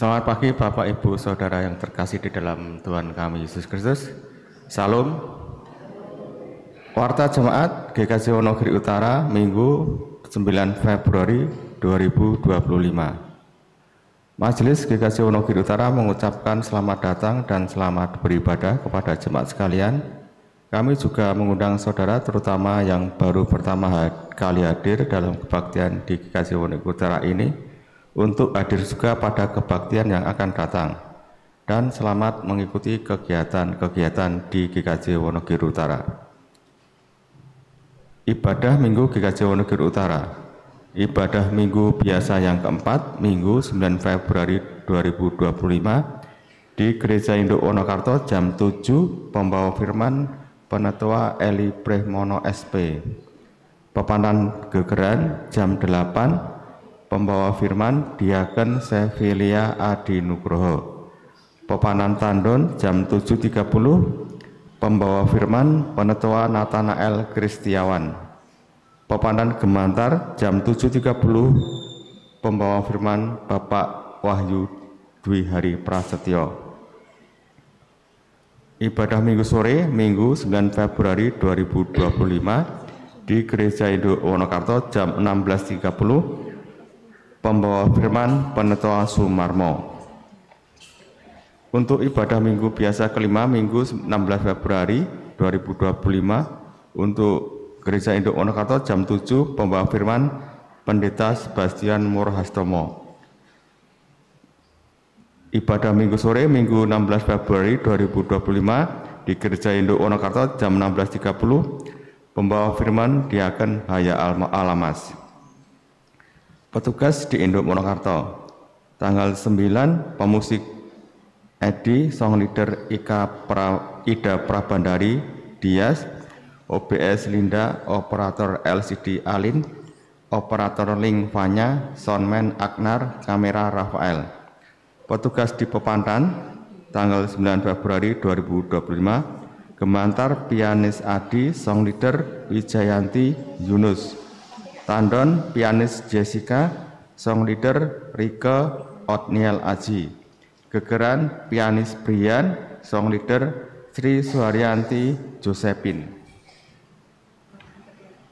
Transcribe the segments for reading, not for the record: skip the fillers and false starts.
Selamat pagi Bapak Ibu Saudara yang terkasih di dalam Tuhan kami Yesus Kristus. Salam. Warta Jemaat GKJ Wonogiri Utara Minggu 9 Februari 2025. Majelis GKJ Wonogiri Utara mengucapkan selamat datang dan selamat beribadah kepada jemaat sekalian. Kami juga mengundang saudara terutama yang baru pertama kali hadir dalam kebaktian di GKJ Wonogiri Utara ini untuk hadir juga pada kebaktian yang akan datang, dan selamat mengikuti kegiatan-kegiatan di GKJ Wonogiri Utara. Ibadah Minggu GKJ Wonogiri Utara. Ibadah Minggu biasa yang keempat, Minggu 9 Februari 2025 di Gereja Induk Wonokarto jam 7, pembawa firman Penetua Eli Brehmono SP. Pepanan gegeran jam 8, pembawa firman Diaken Sevilia Adi Nugroho. Pepanan tandon jam 7.30, pembawa firman Penetua Nathanael Kristiawan. Pepanan gemantar jam 7.30, pembawa firman Bapak Wahyu Dwi Hari Prasetyo. Ibadah Minggu sore Minggu 9 Februari 2025 di Gereja Induk Wonokarto jam 16.30, pembawa firman Penetua Sumarmo. Untuk ibadah Minggu biasa kelima Minggu 16 Februari 2025 untuk Gereja Induk Wonokarto jam 7, pembawa firman Pendeta Sebastian Murhastomo. Ibadah Minggu sore Minggu 16 Februari 2025 di Gereja Induk Wonokarto jam 16.30, pembawa firman Diaken Haya Alamas. Petugas di Induk Wonokarto. Tanggal 9, pemusik Edi, song leader Ida Prabandari Dias, OBS Linda, operator LCD Alin, operator link Vanya, soundman Agnar, kamera Rafael. Petugas di Pepantan, tanggal 9 Februari 2025, gemantar pianis Adi, song leader Wijayanti Yunus. Tandon pianis Jessica, song leader Rike Otniel Aji. Gegeran pianis Brian, song leader Sri Suharyanti Josephine.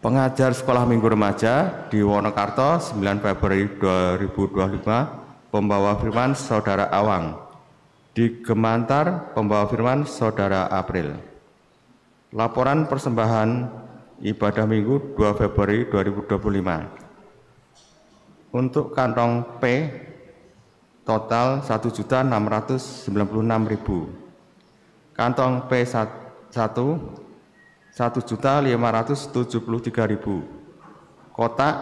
Pengajar Sekolah Minggu Remaja di Wonokarto 9 Februari 2025, pembawa firman Saudara Awang. Di Gemantar, pembawa firman Saudara April. Laporan persembahan Ibadah Minggu 2 Februari 2025. Untuk kantong P total 1.696.000. Kantong P1 1.573.000. Kotak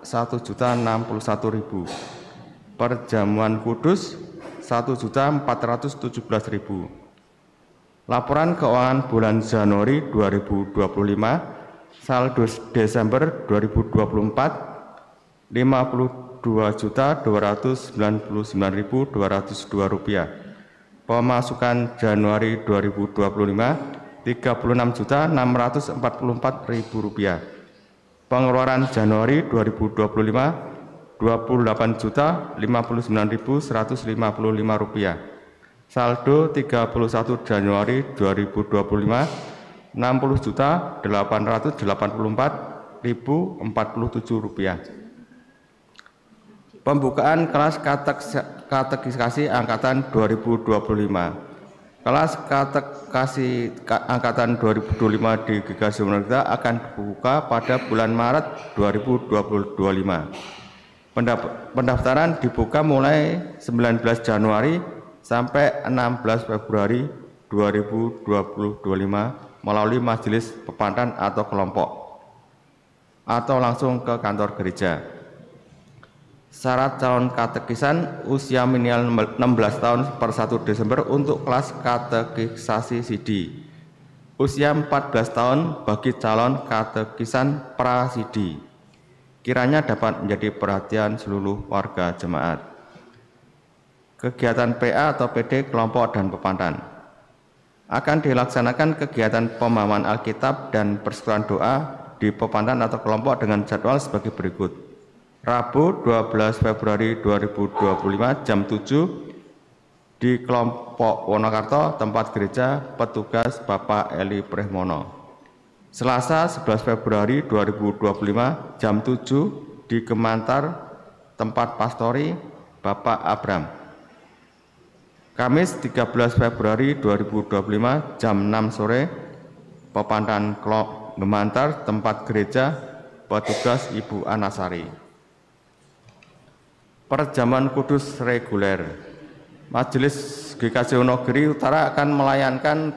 1.061.000. Perjamuan kudus 1.417.000. Laporan keuangan bulan Januari 2025, saldo Desember 2024 Rp52.299.202. Pemasukan Januari 2025 Rp36.644.000. Pengeluaran Januari 2025 Rp28.059.155. Saldo 31 Januari 2025 Rp60.884.047. Pembukaan kelas katekisasi angkatan 2025. Kelas katekisasi angkatan 2025 di GKJ Wonogiri akan dibuka pada bulan Maret 2025. Pendaftaran dibuka mulai 19 Januari sampai 16 Februari 2025 melalui majelis pepantan atau kelompok, atau langsung ke kantor gereja. Syarat calon katekisan usia minimal 16 tahun per 1 Desember untuk kelas katekisasi CD. Usia 14 tahun bagi calon katekisan pra-CD. Kiranya dapat menjadi perhatian seluruh warga jemaat. Kegiatan PA atau PD kelompok dan pepantan. Akan dilaksanakan kegiatan pemahaman Alkitab dan persekutuan doa di pepantan atau kelompok dengan jadwal sebagai berikut. Rabu 12 Februari 2025 jam 7 Di kelompok Wonokarto, tempat gereja petugas Bapak Eli Prehmono. Selasa 11 Februari 2025 jam 7 di Gemantar, tempat pastori Bapak Abram. Kamis 13 Februari 2025 jam 6 sore, Pepandan Gemantar, tempat gereja petugas Ibu Anasari. Perjamuan kudus reguler. Majelis GKJ Wonogiri Utara akan melayangkan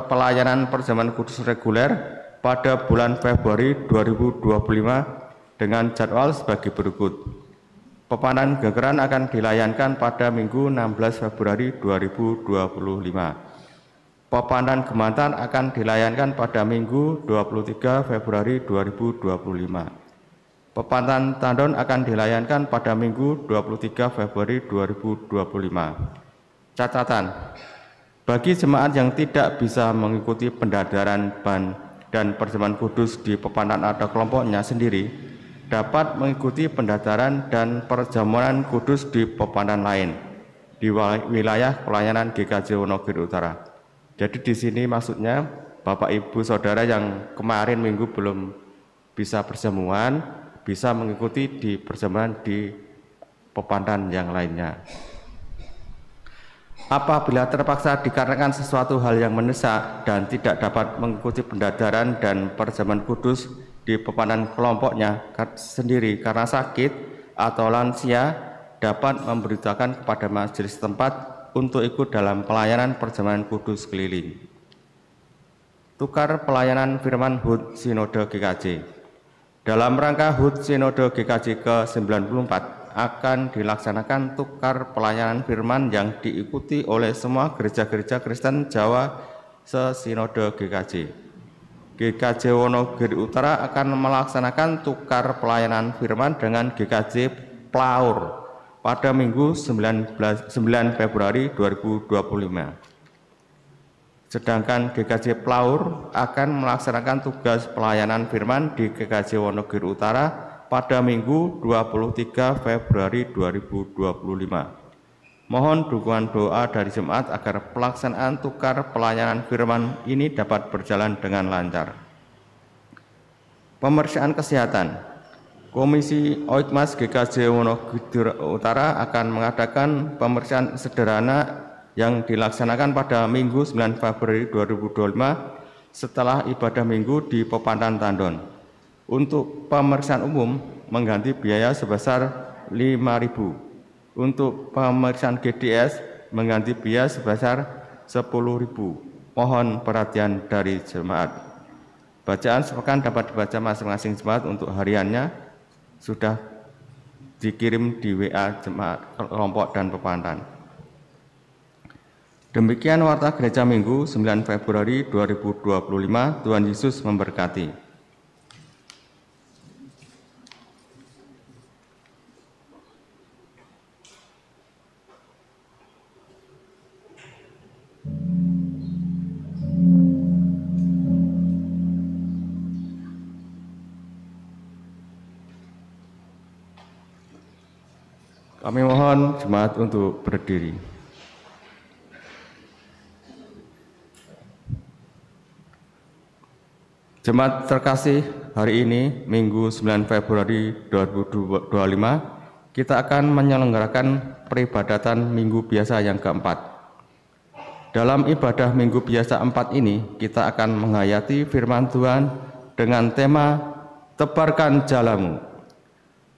pelayanan perjamuan kudus reguler pada bulan Februari 2025 dengan jadwal sebagai berikut. Pepanan gegeran akan dilayangkan pada Minggu 16 Februari 2025. Pepanan Gemantar akan dilayangkan pada Minggu 23 Februari 2025. Pepanan Tandon akan dilayangkan pada Minggu 23 Februari 2025. Catatan, bagi jemaat yang tidak bisa mengikuti pendadaran dan perjamuan kudus di pepanan atau kelompoknya sendiri, dapat mengikuti pendadaran dan perjamuan kudus di pepanan lain di wilayah pelayanan GKJ Wonogiri Utara. Jadi di sini maksudnya Bapak Ibu Saudara yang kemarin minggu belum bisa perjamuan, bisa mengikuti di perjamuan di pepanan yang lainnya. Apabila terpaksa dikarenakan sesuatu hal yang mendesak dan tidak dapat mengikuti pendadaran dan perjamuan kudus di pepanan kelompoknya sendiri karena sakit atau lansia, dapat memberitakan kepada majelis tempat untuk ikut dalam pelayanan perjamuan kudus keliling. Tukar pelayanan firman HUT Sinode GKJ. Dalam rangka HUT Sinode GKJ ke-94 akan dilaksanakan tukar pelayanan firman yang diikuti oleh semua gereja-gereja Kristen Jawa se-Sinode GKJ. GKJ Wonogiri Utara akan melaksanakan tukar pelayanan firman dengan GKJ Plaur pada Minggu 9 Februari 2025. Sedangkan GKJ Plaur akan melaksanakan tugas pelayanan firman di GKJ Wonogiri Utara pada Minggu 23 Februari 2025. Mohon dukungan doa dari jemaat agar pelaksanaan tukar pelayanan firman ini dapat berjalan dengan lancar. Pemeriksaan kesehatan. Komisi Oikmas GKJ Wonogiri Utara akan mengadakan pemeriksaan sederhana yang dilaksanakan pada Minggu 9 Februari 2025 setelah ibadah Minggu di Pepandan Tandon. Untuk pemeriksaan umum mengganti biaya sebesar 5.000. Untuk pemeriksaan GDS mengganti biaya sebesar 10.000. Mohon perhatian dari jemaat. Bacaan sepekan dapat dibaca masing-masing jemaat untuk hariannya sudah dikirim di WA jemaat kelompok dan pepandan. Demikian warta gereja Minggu 9 Februari 2025. Tuhan Yesus memberkati. Kami mohon jemaat untuk berdiri. Jemaat terkasih, hari ini Minggu 9 Februari 2025 kita akan menyelenggarakan peribadatan Minggu Biasa yang keempat. Dalam ibadah Minggu Biasa 4 ini kita akan menghayati firman Tuhan dengan tema Tebarkan Jalamu.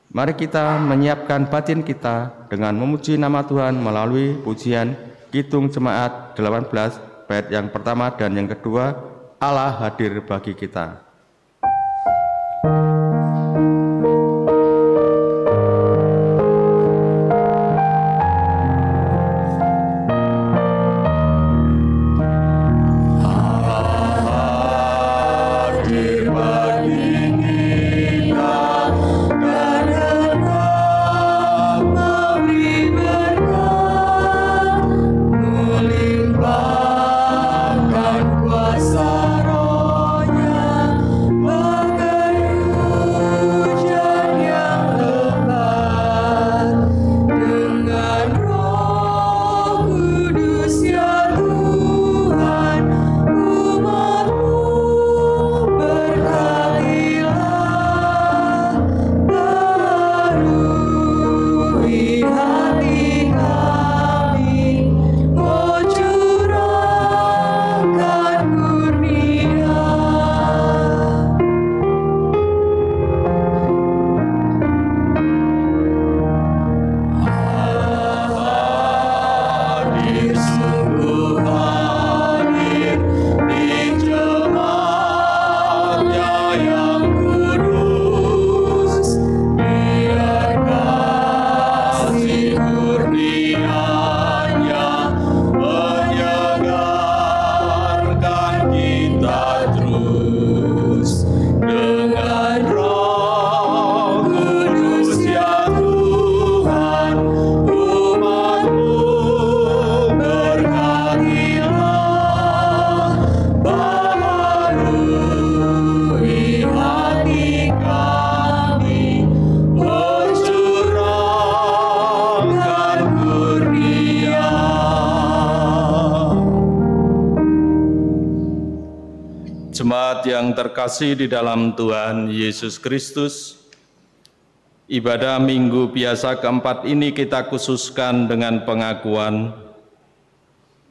Mari kita menyiapkan batin kita dengan memuji nama Tuhan melalui pujian Kidung Jemaat 18 bait yang pertama dan yang kedua, Allah hadir bagi kita. Kuasa rohnya yang terkasih di dalam Tuhan Yesus Kristus, ibadah Minggu Biasa keempat ini kita khususkan dengan pengakuan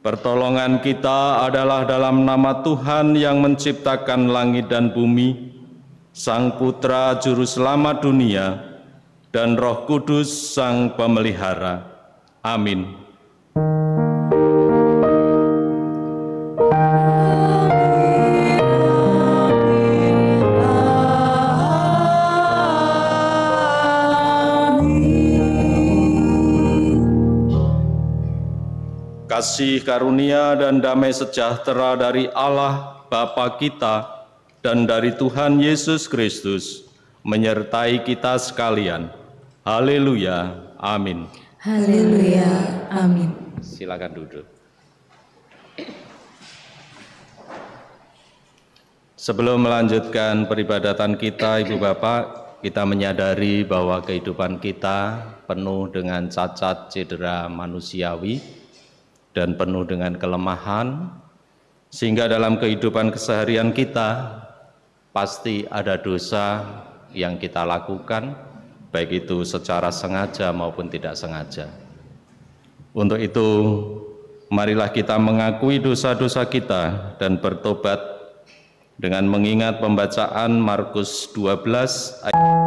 pertolongan kita adalah dalam nama Tuhan yang menciptakan langit dan bumi, Sang Putra Juru Selamat dunia, dan Roh Kudus Sang Pemelihara. Amin. Kasih karunia dan damai sejahtera dari Allah Bapa kita dan dari Tuhan Yesus Kristus menyertai kita sekalian. Haleluya. Amin. Haleluya. Amin. Silakan duduk. Sebelum melanjutkan peribadatan kita, Ibu Bapak, kita menyadari bahwa kehidupan kita penuh dengan cacat cedera manusiawi dan penuh dengan kelemahan, sehingga dalam kehidupan keseharian kita pasti ada dosa yang kita lakukan, baik itu secara sengaja maupun tidak sengaja. Untuk itu, marilah kita mengakui dosa-dosa kita dan bertobat dengan mengingat pembacaan Markus 12 ayat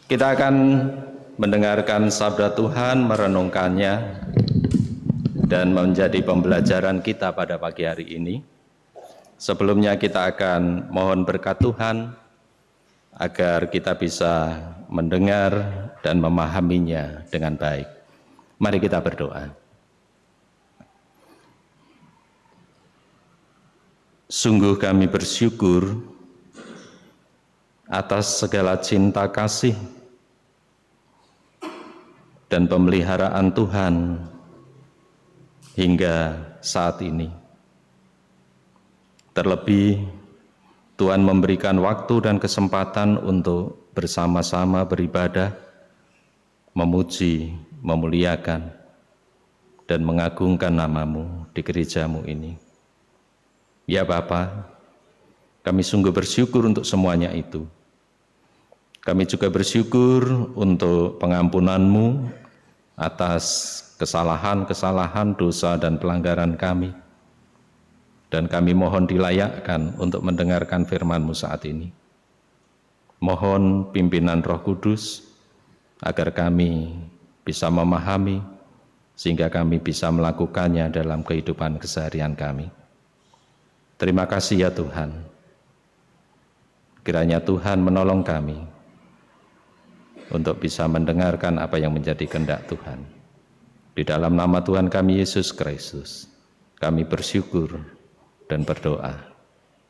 Kita akan mendengarkan sabda Tuhan, merenungkannya, dan menjadi pembelajaran kita pada pagi hari ini. Sebelumnya kita akan mohon berkat Tuhan, agar kita bisa mendengar dan memahaminya dengan baik. Mari kita berdoa. Sungguh kami bersyukur atas segala cinta kasih dan pemeliharaan Tuhan hingga saat ini. Terlebih Tuhan memberikan waktu dan kesempatan untuk bersama-sama beribadah, memuji, memuliakan, dan mengagungkan nama-Mu di gereja-Mu ini. Ya Bapa, kami sungguh bersyukur untuk semuanya itu. Kami juga bersyukur untuk pengampunan-Mu atas kesalahan-kesalahan, dosa dan pelanggaran kami. Dan kami mohon dilayakkan untuk mendengarkan firman-Mu saat ini. Mohon pimpinan Roh Kudus agar kami bisa memahami sehingga kami bisa melakukannya dalam kehidupan keseharian kami. Terima kasih ya Tuhan. Kiranya Tuhan menolong kami untuk bisa mendengarkan apa yang menjadi kehendak Tuhan. Di dalam nama Tuhan kami Yesus Kristus, kami bersyukur dan berdoa.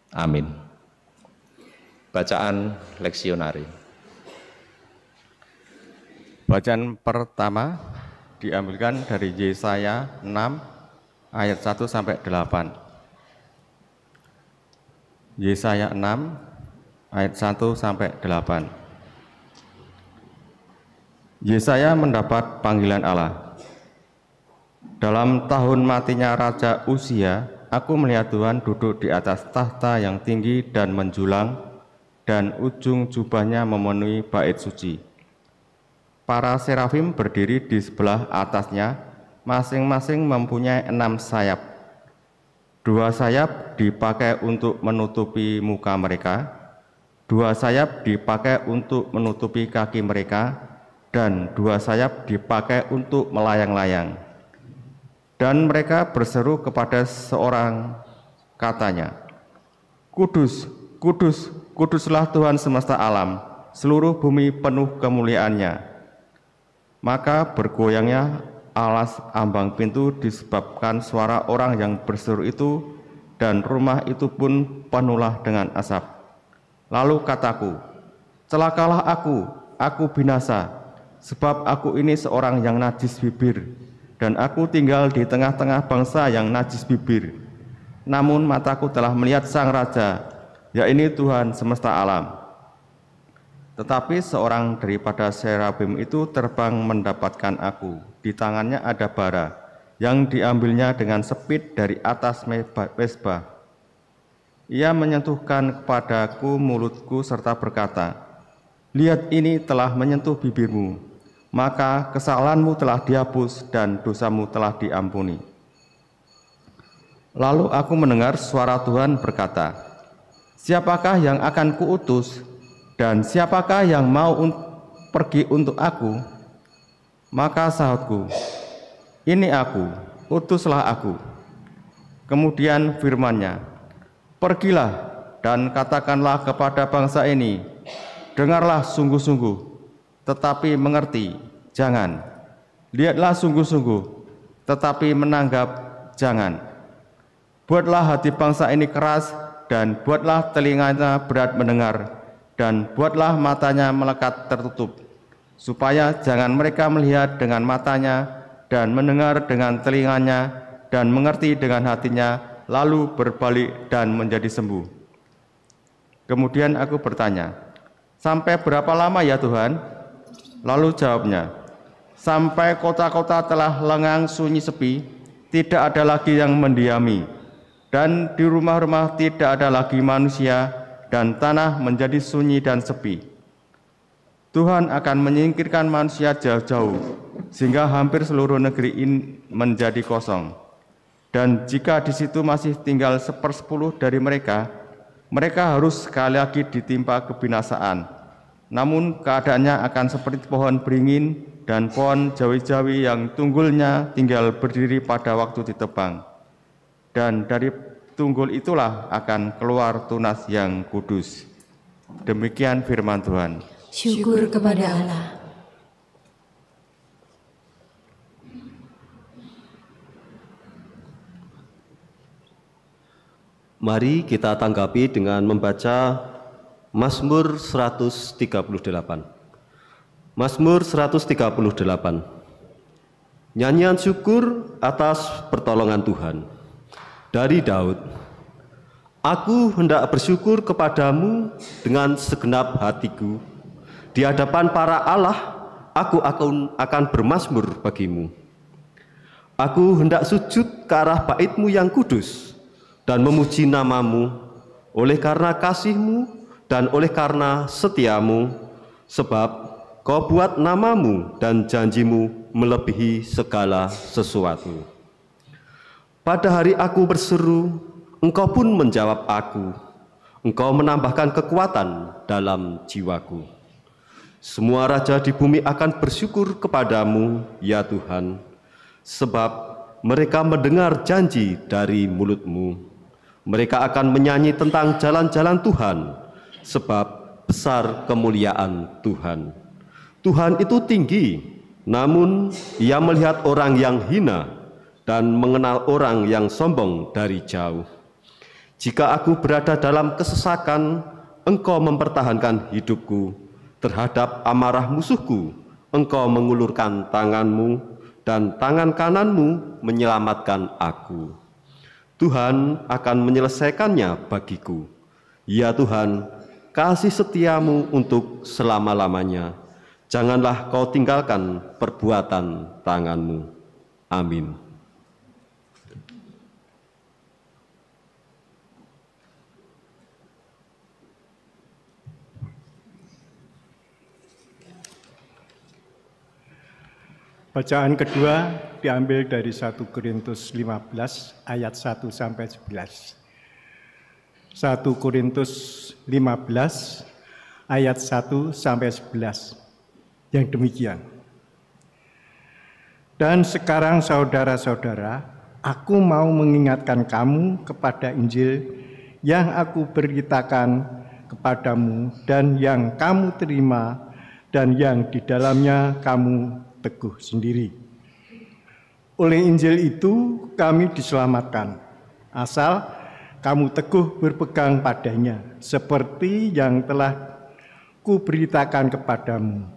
Amin. Bacaan leksionari. Bacaan pertama diambilkan dari Yesaya 6 ayat 1 sampai 8. Yesaya 6 ayat 1 sampai 8. Yesaya mendapat panggilan Allah. Dalam tahun matinya Raja Uzia, aku melihat Tuhan duduk di atas tahta yang tinggi dan menjulang, dan ujung jubahnya memenuhi bait suci. Para serafim berdiri di sebelah atasnya, masing-masing mempunyai 6 sayap. 2 sayap dipakai untuk menutupi muka mereka, 2 sayap dipakai untuk menutupi kaki mereka, dan 2 sayap dipakai untuk melayang-layang. Dan mereka berseru kepada seorang, katanya, Kudus, kudus, kuduslah Tuhan semesta alam, seluruh bumi penuh kemuliaannya. Maka bergoyangnya alas ambang pintu disebabkan suara orang yang berseru itu, dan rumah itu pun penuhlah dengan asap. Lalu kataku, celakalah aku binasa, sebab aku ini seorang yang najis bibir, dan aku tinggal di tengah-tengah bangsa yang najis bibir. Namun mataku telah melihat Sang Raja, yaitu Tuhan semesta alam. Tetapi seorang daripada serafim itu terbang mendapatkan aku. Di tangannya ada bara, yang diambilnya dengan sepit dari atas mezbah. Ia menyentuhkan kepadaku mulutku serta berkata, lihat, ini telah menyentuh bibirmu, maka kesalahanmu telah dihapus dan dosamu telah diampuni. Lalu aku mendengar suara Tuhan berkata, siapakah yang akan kuutus, dan siapakah yang mau pergi untuk aku? Maka sahutku, ini aku, utuslah aku. Kemudian firman-Nya, pergilah dan katakanlah kepada bangsa ini, dengarlah sungguh-sungguh, tetapi mengerti, jangan. Lihatlah sungguh-sungguh, tetapi menanggap, jangan. Buatlah hati bangsa ini keras, dan buatlah telinganya berat mendengar, dan buatlah matanya melekat tertutup, supaya jangan mereka melihat dengan matanya, dan mendengar dengan telinganya, dan mengerti dengan hatinya, lalu berbalik dan menjadi sembuh. Kemudian aku bertanya, sampai berapa lama ya Tuhan? Lalu jawabnya, sampai kota-kota telah lengang sunyi sepi, tidak ada lagi yang mendiami, dan di rumah-rumah tidak ada lagi manusia, dan tanah menjadi sunyi dan sepi. Tuhan akan menyingkirkan manusia jauh-jauh, sehingga hampir seluruh negeri ini menjadi kosong. Dan jika di situ masih tinggal 1/10 dari mereka, mereka harus sekali lagi ditimpa kebinasaan. Namun keadaannya akan seperti pohon beringin dan pohon jawi-jawi yang tunggulnya tinggal berdiri pada waktu ditebang. Dan dari tunggul itulah akan keluar tunas yang kudus. Demikian firman Tuhan. Syukur kepada Allah. Mari kita tanggapi dengan membaca Mazmur 138. Mazmur 138. Nyanyian syukur atas pertolongan Tuhan. Dari Daud. Aku hendak bersyukur kepadamu dengan segenap hatiku. Di hadapan para Allah, aku akan bermazmur bagimu. Aku hendak sujud ke arah bait-Mu yang kudus dan memuji nama-Mu oleh karena kasih-Mu dan oleh karena setia-Mu, sebab Kau buat nama-Mu dan janji-Mu melebihi segala sesuatu. Pada hari aku berseru, Engkau pun menjawab aku. Engkau menambahkan kekuatan dalam jiwaku. Semua raja di bumi akan bersyukur kepadamu, ya Tuhan, sebab mereka mendengar janji dari mulut-Mu. Mereka akan menyanyi tentang jalan-jalan Tuhan, sebab besar kemuliaan Tuhan. Tuhan itu tinggi, namun Ia melihat orang yang hina dan mengenal orang yang sombong dari jauh. Jika aku berada dalam kesesakan, Engkau mempertahankan hidupku. Terhadap amarah musuhku, Engkau mengulurkan tangan-Mu, dan tangan kanan-Mu menyelamatkan aku. Tuhan akan menyelesaikannya bagiku. Ya Tuhan, kasih setia-Mu untuk selama-lamanya. Janganlah Kau tinggalkan perbuatan tangan-Mu. Amin. Bacaan kedua diambil dari 1 Korintus 15 ayat 1 sampai 11. 1 Korintus 15 ayat 1 sampai 11. Yang demikian. Dan sekarang saudara-saudara, aku mau mengingatkan kamu kepada Injil yang aku beritakan kepadamu dan yang kamu terima dan yang di dalamnya kamu teguh sendiri. Oleh Injil itu kami diselamatkan, asal kamu teguh berpegang padanya, seperti yang telah kuberitakan kepadamu.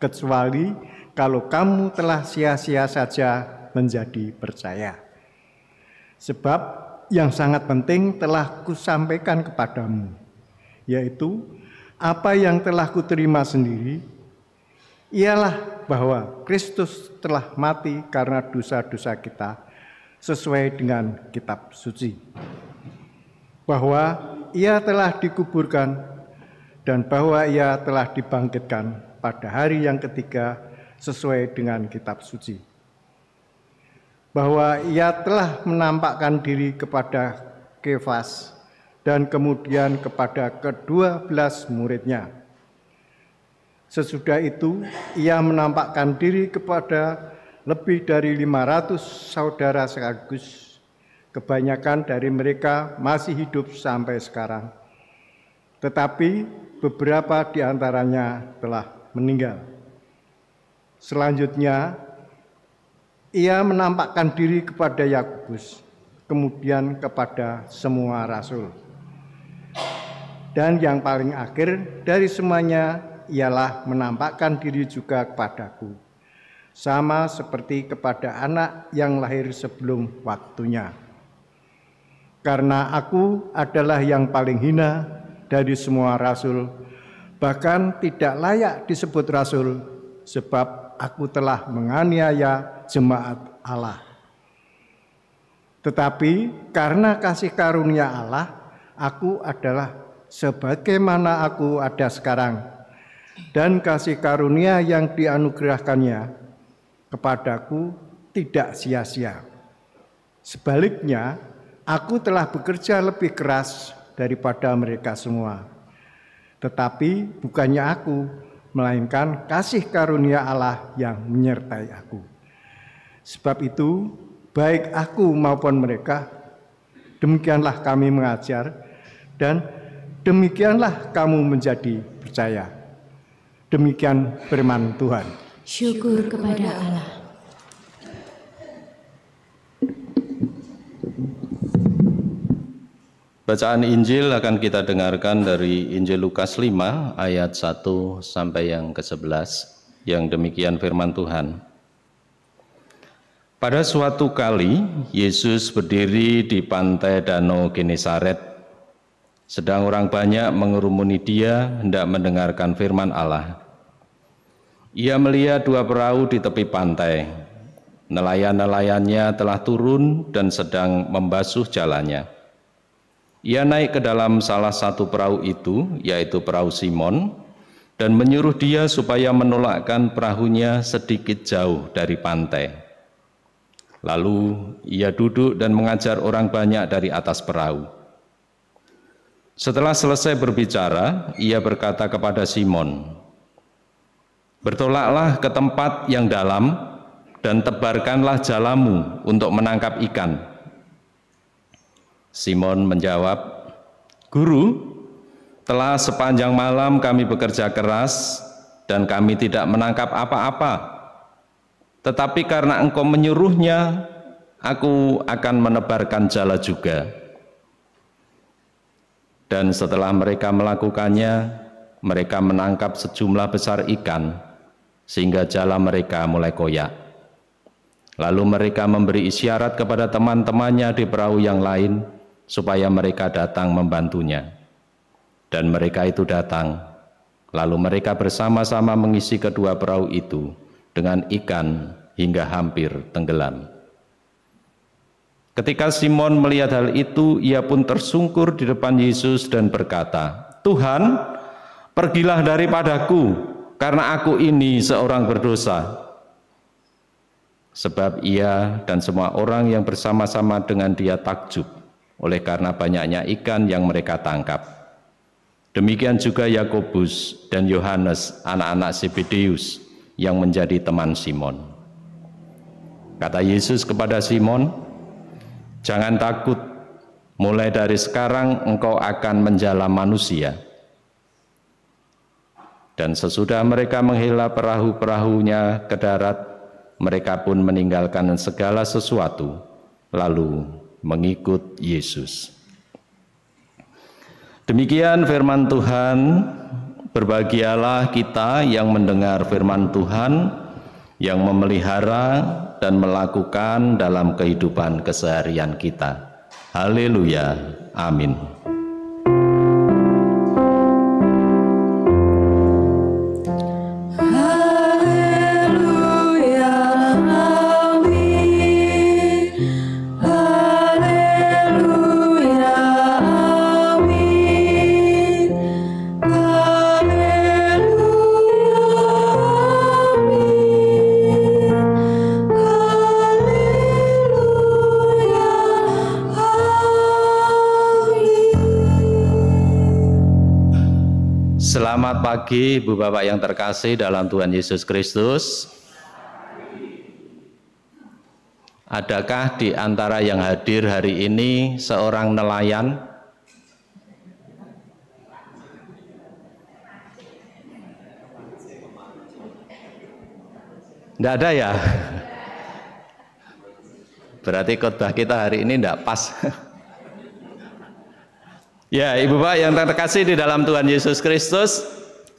Kecuali kalau kamu telah sia-sia saja menjadi percaya. Sebab yang sangat penting telah kusampaikan kepadamu, yaitu apa yang telah kuterima sendiri, ialah bahwa Kristus telah mati karena dosa-dosa kita sesuai dengan kitab suci. Bahwa Ia telah dikuburkan dan bahwa Ia telah dibangkitkan pada hari yang ketiga sesuai dengan kitab suci. Bahwa Ia telah menampakkan diri kepada Kefas dan kemudian kepada ke-12 muridnya. Sesudah itu Ia menampakkan diri kepada lebih dari 500 saudara sekaligus. Kebanyakan dari mereka masih hidup sampai sekarang. Tetapi beberapa di antaranya telah meninggal. Selanjutnya, Ia menampakkan diri kepada Yakobus, kemudian kepada semua rasul. Dan yang paling akhir dari semuanya ialah menampakkan diri juga kepadaku, sama seperti kepada anak yang lahir sebelum waktunya. Karena aku adalah yang paling hina dari semua rasul, bahkan tidak layak disebut rasul, sebab aku telah menganiaya jemaat Allah. Tetapi karena kasih karunia Allah, aku adalah sebagaimana aku ada sekarang, dan kasih karunia yang dianugerahkannya kepadaku tidak sia-sia. Sebaliknya, aku telah bekerja lebih keras daripada mereka semua. Tetapi bukannya aku, melainkan kasih karunia Allah yang menyertai aku. Sebab itu, baik aku maupun mereka, demikianlah kami mengajar, dan demikianlah kamu menjadi percaya. Demikian firman Tuhan. Syukur kepada Allah. Bacaan Injil akan kita dengarkan dari Injil Lukas 5 ayat 1 sampai yang ke-11, yang demikian firman Tuhan. Pada suatu kali Yesus berdiri di pantai Danau Genesaret, sedang orang banyak mengerumuni dia hendak mendengarkan firman Allah. Ia melihat dua perahu di tepi pantai. Nelayan-nelayannya telah turun dan sedang membasuh jalannya. Ia naik ke dalam salah satu perahu itu, yaitu perahu Simon, dan menyuruh dia supaya menolakkan perahunya sedikit jauh dari pantai. Lalu ia duduk dan mengajar orang banyak dari atas perahu. Setelah selesai berbicara, ia berkata kepada Simon, "Bertolaklah ke tempat yang dalam dan tebarkanlah jalamu untuk menangkap ikan." Simon menjawab, "Guru, telah sepanjang malam kami bekerja keras dan kami tidak menangkap apa-apa. Tetapi karena engkau menyuruhnya, aku akan menebarkan jala juga." Dan setelah mereka melakukannya, mereka menangkap sejumlah besar ikan, sehingga jala mereka mulai koyak. Lalu mereka memberi isyarat kepada teman-temannya di perahu yang lain, supaya mereka datang membantunya. Dan mereka itu datang, lalu mereka bersama-sama mengisi kedua perahu itu dengan ikan hingga hampir tenggelam. Ketika Simon melihat hal itu, ia pun tersungkur di depan Yesus dan berkata, "Tuhan, pergilah daripadaku, karena aku ini seorang berdosa." Sebab ia dan semua orang yang bersama-sama dengan dia takjub oleh karena banyaknya ikan yang mereka tangkap. Demikian juga Yakobus dan Yohanes, anak-anak Zebedeus, yang menjadi teman Simon. Kata Yesus kepada Simon, "Jangan takut, mulai dari sekarang engkau akan menjala manusia." Dan sesudah mereka menghela perahu-perahunya ke darat, mereka pun meninggalkan segala sesuatu, lalu mengikut Yesus. Demikian firman Tuhan. Berbahagialah kita yang mendengar firman Tuhan, yang memelihara dan melakukan dalam kehidupan keseharian kita. Haleluya, amin. Selamat pagi Ibu Bapak yang terkasih dalam Tuhan Yesus Kristus. Adakah di antara yang hadir hari ini seorang nelayan? Tidak ada ya? Berarti khotbah kita hari ini tidak pas. Ya, Ibu Bapak yang terkasih di dalam Tuhan Yesus Kristus,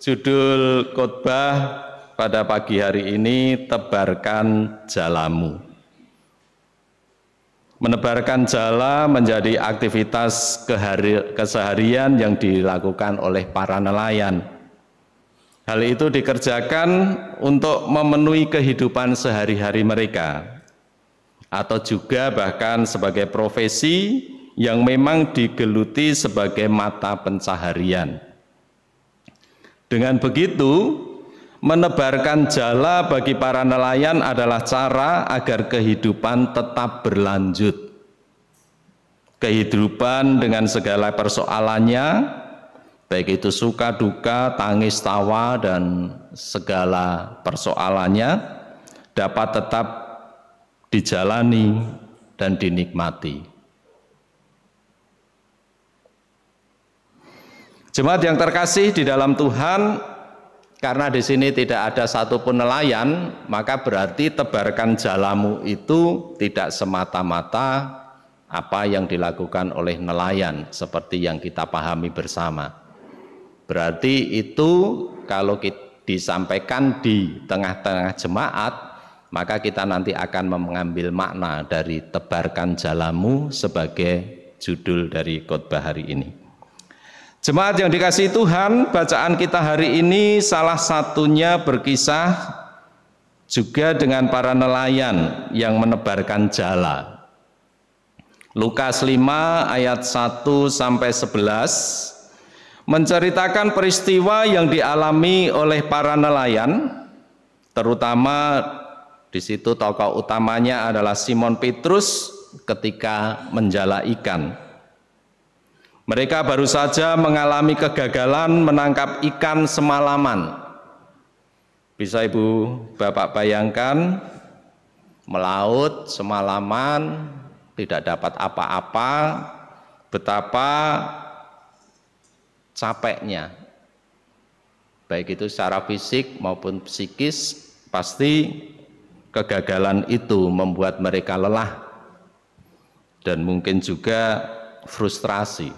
judul khotbah pada pagi hari ini, tebarkan jalamu. Menebarkan jala menjadi aktivitas keseharian yang dilakukan oleh para nelayan. Hal itu dikerjakan untuk memenuhi kehidupan sehari-hari mereka, atau juga bahkan sebagai profesi yang memang digeluti sebagai mata pencaharian. Dengan begitu, menebarkan jala bagi para nelayan adalah cara agar kehidupan tetap berlanjut. Kehidupan dengan segala persoalannya, baik itu suka duka, tangis tawa, dan segala persoalannya dapat tetap dijalani dan dinikmati. Jemaat yang terkasih di dalam Tuhan, karena di sini tidak ada satupun nelayan, maka berarti tebarkan jalamu itu tidak semata-mata apa yang dilakukan oleh nelayan seperti yang kita pahami bersama. Berarti itu kalau disampaikan di tengah-tengah jemaat, maka kita nanti akan mengambil makna dari tebarkan jalamu sebagai judul dari khotbah hari ini. Jemaat yang dikasihi Tuhan, bacaan kita hari ini salah satunya berkisah juga dengan para nelayan yang menebarkan jala. Lukas 5 ayat 1 sampai 11 menceritakan peristiwa yang dialami oleh para nelayan, terutama di situ tokoh utamanya adalah Simon Petrus ketika menjala ikan. Mereka baru saja mengalami kegagalan menangkap ikan semalaman. Bisa Ibu Bapak bayangkan, melaut semalaman tidak dapat apa-apa, betapa capeknya, baik itu secara fisik maupun psikis. Pasti kegagalan itu membuat mereka lelah dan mungkin juga frustrasi.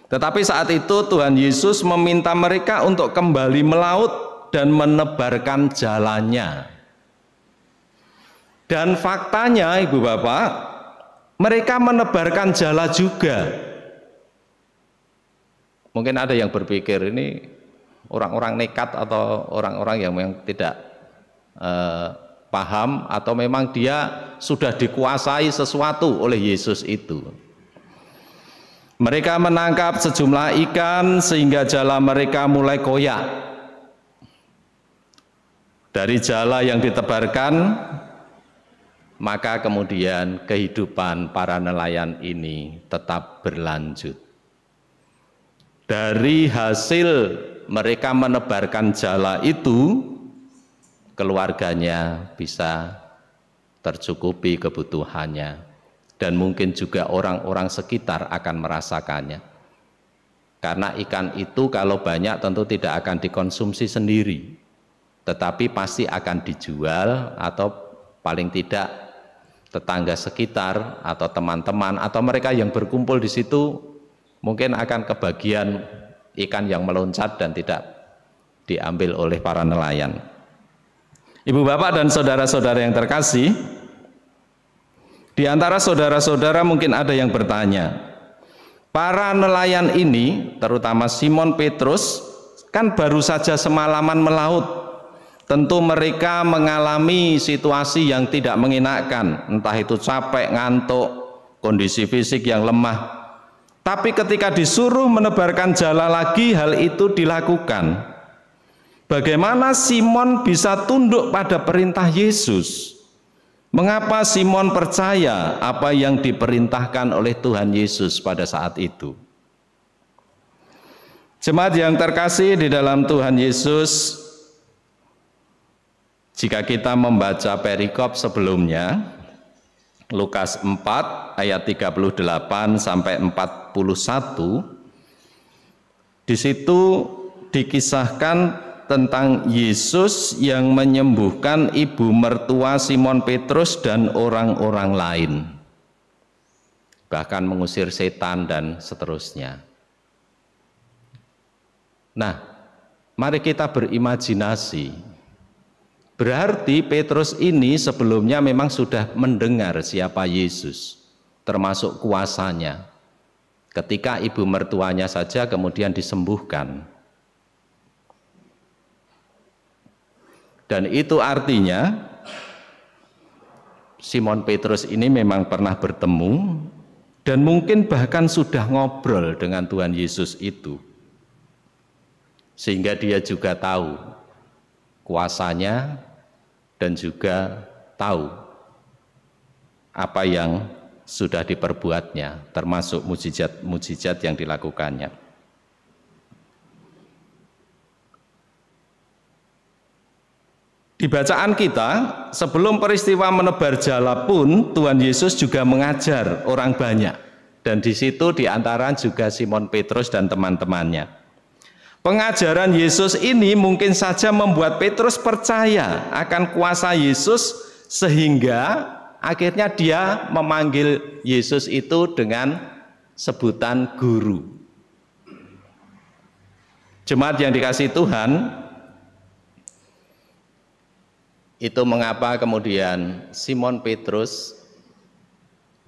Tetapi saat itu Tuhan Yesus meminta mereka untuk kembali melaut dan menebarkan jalannya. Dan faktanya Ibu Bapak, mereka menebarkan jala juga. Mungkin ada yang berpikir ini orang-orang nekat atau orang-orang yang memang tidak paham, atau memang dia sudah dikuasai sesuatu oleh Yesus itu. Mereka menangkap sejumlah ikan sehingga jala mereka mulai koyak. Dari jala yang ditebarkan, maka kemudian kehidupan para nelayan ini tetap berlanjut. Dari hasil mereka menebarkan jala itu, keluarganya bisa tercukupi kebutuhannya, dan mungkin juga orang-orang sekitar akan merasakannya. Karena ikan itu kalau banyak tentu tidak akan dikonsumsi sendiri, tetapi pasti akan dijual, atau paling tidak tetangga sekitar atau teman-teman atau mereka yang berkumpul di situ mungkin akan kebagian ikan yang meloncat dan tidak diambil oleh para nelayan. Ibu Bapak dan saudara-saudara yang terkasih, di antara saudara-saudara mungkin ada yang bertanya, para nelayan ini, terutama Simon Petrus, kan baru saja semalaman melaut. Tentu mereka mengalami situasi yang tidak mengenakan, entah itu capek, ngantuk, kondisi fisik yang lemah. Tapi ketika disuruh menebarkan jala lagi, hal itu dilakukan. Bagaimana Simon bisa tunduk pada perintah Yesus? Mengapa Simon percaya apa yang diperintahkan oleh Tuhan Yesus pada saat itu? Jemaat yang terkasih di dalam Tuhan Yesus, jika kita membaca perikop sebelumnya, Lukas 4 ayat 38 sampai 41, di situ dikisahkan tentang Yesus yang menyembuhkan ibu mertua Simon Petrus dan orang-orang lain, bahkan mengusir setan dan seterusnya. Nah, mari kita berimajinasi. Berarti Petrus ini sebelumnya memang sudah mendengar siapa Yesus, termasuk kuasanya. Ketika ibu mertuanya saja kemudian disembuhkan. Dan itu artinya Simon Petrus ini memang pernah bertemu dan mungkin bahkan sudah ngobrol dengan Tuhan Yesus itu. Sehingga dia juga tahu kuasanya dan juga tahu apa yang sudah diperbuatnya, termasuk mujizat-mujizat yang dilakukannya. Di bacaan kita, sebelum peristiwa menebar jala pun, Tuhan Yesus juga mengajar orang banyak. Dan di situ di antara juga Simon Petrus dan teman-temannya. Pengajaran Yesus ini mungkin saja membuat Petrus percaya akan kuasa Yesus, sehingga Akhirnya dia memanggil Yesus itu dengan sebutan guru. Jemaat yang dikasihi Tuhan, itu mengapa kemudian Simon Petrus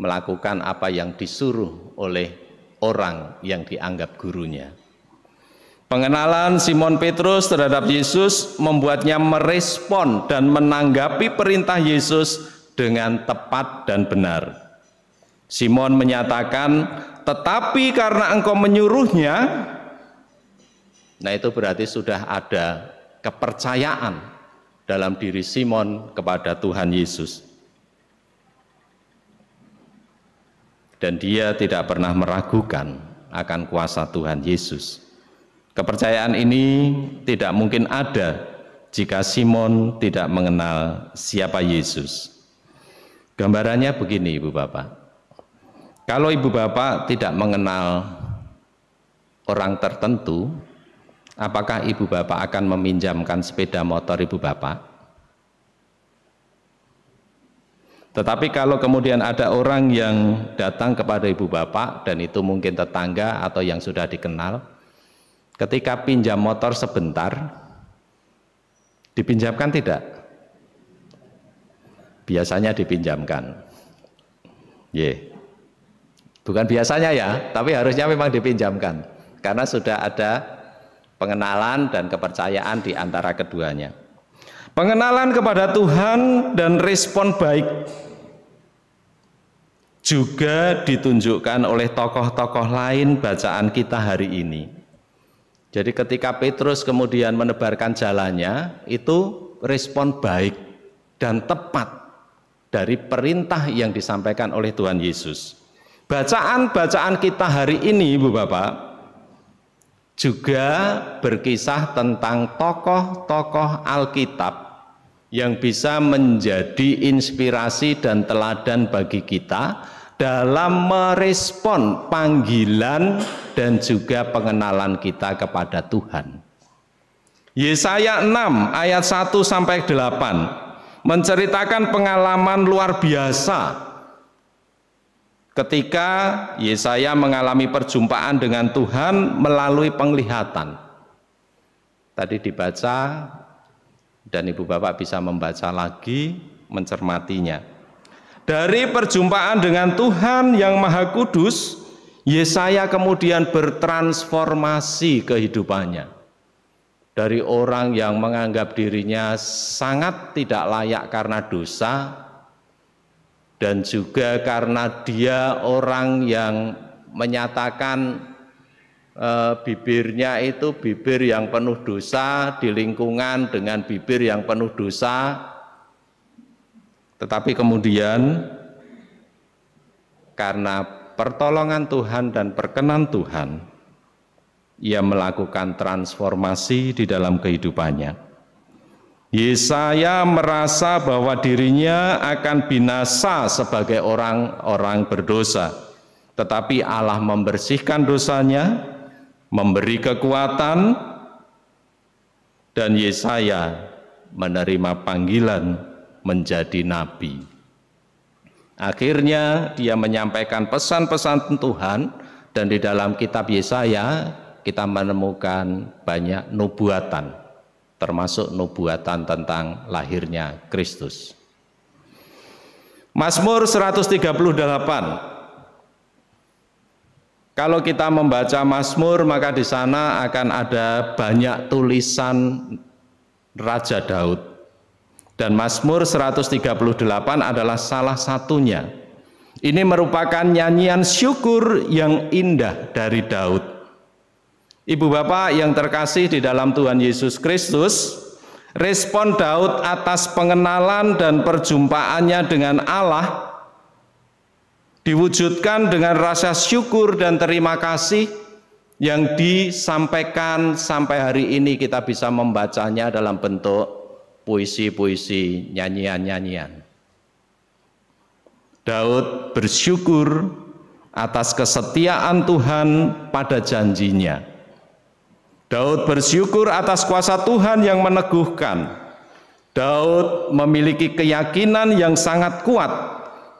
melakukan apa yang disuruh oleh orang yang dianggap gurunya. Pengenalan Simon Petrus terhadap Yesus membuatnya merespon dan menanggapi perintah Yesus dengan tepat dan benar. Simon menyatakan, tetapi karena engkau menyuruhnya, nah itu berarti sudah ada kepercayaan dalam diri Simon kepada Tuhan Yesus. Dan dia tidak pernah meragukan akan kuasa Tuhan Yesus. Kepercayaan ini tidak mungkin ada jika Simon tidak mengenal siapa Yesus. Gambarannya begini, Ibu Bapak. Kalau Ibu Bapak tidak mengenal orang tertentu, apakah Ibu Bapak akan meminjamkan sepeda motor Ibu Bapak? Tetapi kalau kemudian ada orang yang datang kepada Ibu Bapak, dan itu mungkin tetangga atau yang sudah dikenal, ketika pinjam motor sebentar, dipinjamkan tidak? Biasanya dipinjamkan. Bukan biasanya ya, tapi harusnya memang dipinjamkan. Karena sudah ada pengenalan dan kepercayaan di antara keduanya. Pengenalan kepada Tuhan dan respon baik juga ditunjukkan oleh tokoh-tokoh lain bacaan kita hari ini. Jadi ketika Petrus kemudian menebarkan jalannya, itu respon baik dan tepat dari perintah yang disampaikan oleh Tuhan Yesus. Bacaan-bacaan kita hari ini, Ibu Bapak, juga berkisah tentang tokoh-tokoh Alkitab yang bisa menjadi inspirasi dan teladan bagi kita dalam merespon panggilan dan juga pengenalan kita kepada Tuhan. Yesaya 6 ayat 1 sampai 8 menceritakan pengalaman luar biasa ketika Yesaya mengalami perjumpaan dengan Tuhan melalui penglihatan. Tadi dibaca dan Ibu Bapak bisa membaca lagi, mencermatinya. Dari perjumpaan dengan Tuhan yang Maha Kudus, Yesaya kemudian bertransformasi kehidupannya. Dari orang yang menganggap dirinya sangat tidak layak karena dosa, dan juga karena dia orang yang menyatakan bibirnya itu bibir yang penuh dosa, di lingkungan dengan bibir yang penuh dosa. Tetapi kemudian karena pertolongan Tuhan dan perkenan Tuhan, ia melakukan transformasi di dalam kehidupannya. Yesaya merasa bahwa dirinya akan binasa sebagai orang-orang berdosa, tetapi Allah membersihkan dosanya, memberi kekuatan, dan Yesaya menerima panggilan menjadi nabi. Akhirnya dia menyampaikan pesan-pesan Tuhan, dan di dalam kitab Yesaya kita menemukan banyak nubuatan, termasuk nubuatan tentang lahirnya Kristus. Mazmur 138. Kalau kita membaca Mazmur, maka di sana akan ada banyak tulisan Raja Daud. Dan Mazmur 138 adalah salah satunya. Ini merupakan nyanyian syukur yang indah dari Daud. Ibu Bapak yang terkasih di dalam Tuhan Yesus Kristus, respon Daud atas pengenalan dan perjumpaannya dengan Allah diwujudkan dengan rasa syukur dan terima kasih yang disampaikan sampai hari ini. Kita bisa membacanya dalam bentuk puisi-puisi, nyanyian-nyanyian. Daud bersyukur atas kesetiaan Tuhan pada janjinya. Daud bersyukur atas kuasa Tuhan yang meneguhkan. Daud memiliki keyakinan yang sangat kuat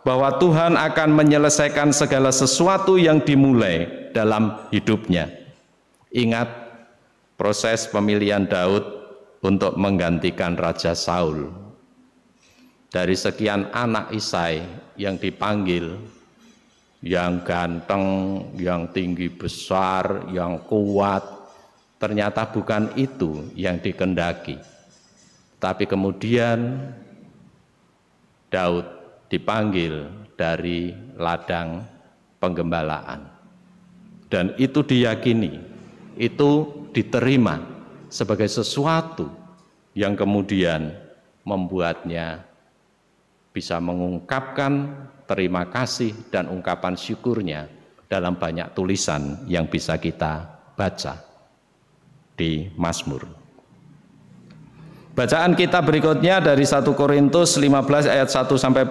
bahwa Tuhan akan menyelesaikan segala sesuatu yang dimulai dalam hidupnya. Ingat proses pemilihan Daud untuk menggantikan Raja Saul. Dari sekian anak Isai yang dipanggil, yang ganteng, yang tinggi besar, yang kuat, ternyata bukan itu yang dikehendaki. Tapi kemudian Daud dipanggil dari ladang penggembalaan. Dan itu diyakini, itu diterima sebagai sesuatu yang kemudian membuatnya bisa mengungkapkan terima kasih dan ungkapan syukurnya dalam banyak tulisan yang bisa kita baca di Mazmur. Bacaan kita berikutnya dari 1 Korintus 15 ayat 1 sampai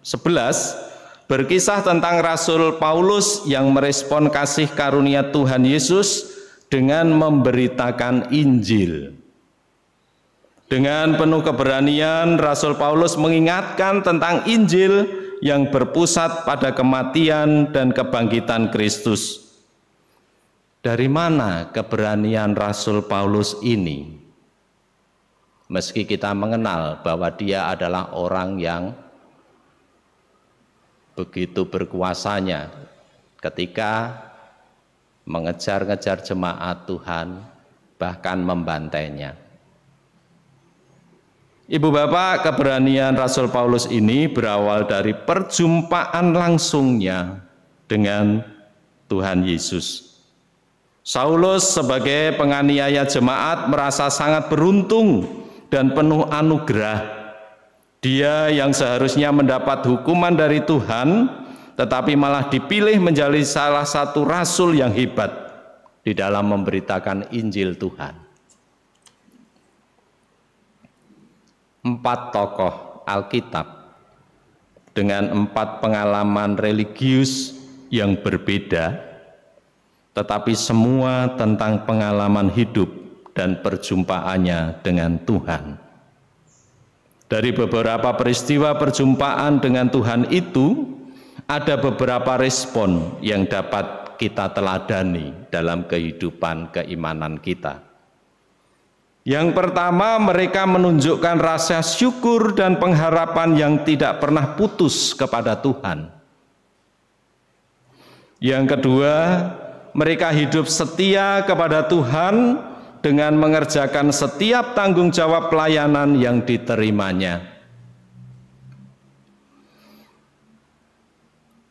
11 berkisah tentang Rasul Paulus yang merespon kasih karunia Tuhan Yesus dengan memberitakan Injil. Dengan penuh keberanian Rasul Paulus mengingatkan tentang Injil yang berpusat pada kematian dan kebangkitan Kristus. Dari mana keberanian Rasul Paulus ini? Meski kita mengenal bahwa dia adalah orang yang begitu berkuasanya ketika mengejar-ngejar jemaat Tuhan, bahkan membantainya. Ibu bapak, keberanian Rasul Paulus ini berawal dari perjumpaan langsungnya dengan Tuhan Yesus. Saulus sebagai penganiaya jemaat merasa sangat beruntung dan penuh anugerah. Dia yang seharusnya mendapat hukuman dari Tuhan, tetapi malah dipilih menjadi salah satu rasul yang hebat di dalam memberitakan Injil Tuhan. 4 tokoh Alkitab dengan 4 pengalaman religius yang berbeda, tetapi semua tentang pengalaman hidup dan perjumpaannya dengan Tuhan. Dari beberapa peristiwa perjumpaan dengan Tuhan itu, ada beberapa respon yang dapat kita teladani dalam kehidupan keimanan kita. Yang pertama, mereka menunjukkan rasa syukur dan pengharapan yang tidak pernah putus kepada Tuhan. Yang kedua, mereka hidup setia kepada Tuhan dengan mengerjakan setiap tanggung jawab pelayanan yang diterimanya.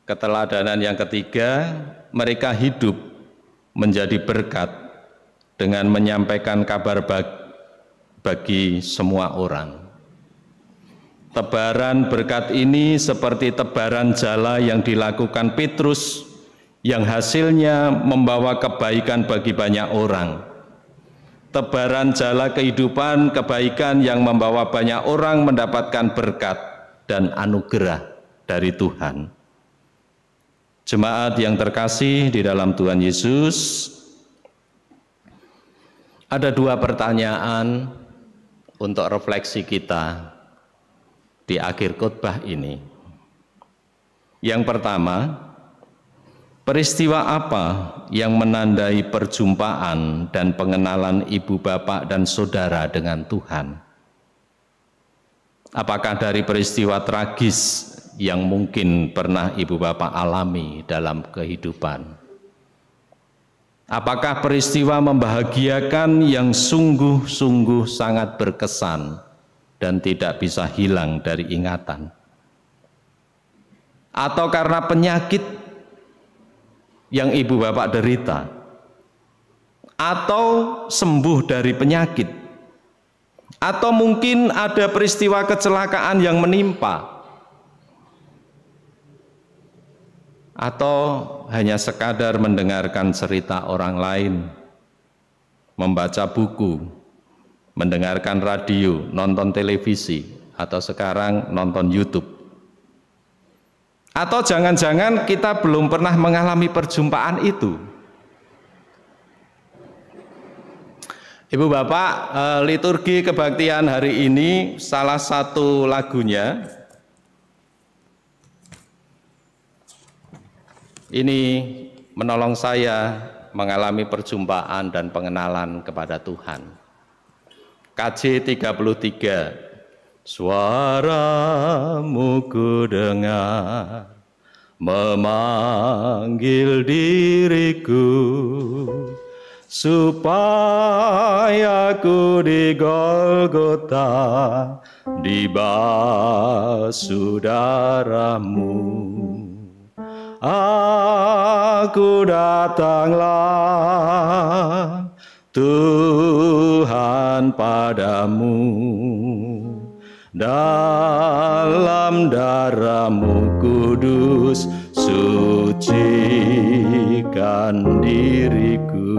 Keteladanan yang ketiga, mereka hidup menjadi berkat dengan menyampaikan kabar bagi semua orang. Tebaran berkat ini seperti tebaran jala yang dilakukan Petrus, yang hasilnya membawa kebaikan bagi banyak orang. Tebaran jala kehidupan kebaikan yang membawa banyak orang mendapatkan berkat dan anugerah dari Tuhan. Jemaat yang terkasih di dalam Tuhan Yesus, ada 2 pertanyaan untuk refleksi kita di akhir khotbah ini. Yang pertama, peristiwa apa yang menandai perjumpaan dan pengenalan ibu bapak dan saudara dengan Tuhan? Apakah dari peristiwa tragis yang mungkin pernah ibu bapak alami dalam kehidupan? Apakah peristiwa membahagiakan yang sungguh-sungguh sangat berkesan dan tidak bisa hilang dari ingatan? Atau karena penyakit yang ibu bapak derita, atau sembuh dari penyakit, atau mungkin ada peristiwa kecelakaan yang menimpa, atau hanya sekadar mendengarkan cerita orang lain, membaca buku, mendengarkan radio, nonton televisi, atau sekarang nonton YouTube. Atau jangan-jangan kita belum pernah mengalami perjumpaan itu. Ibu bapak, liturgi kebaktian hari ini salah satu lagunya ini menolong saya mengalami perjumpaan dan pengenalan kepada Tuhan. KJ 33, suaramu ku dengar memanggil diriku, supaya ku di Golgota dibasuh darahmu. Aku datanglah Tuhan padamu, dalam darahmu kudus sucikan diriku.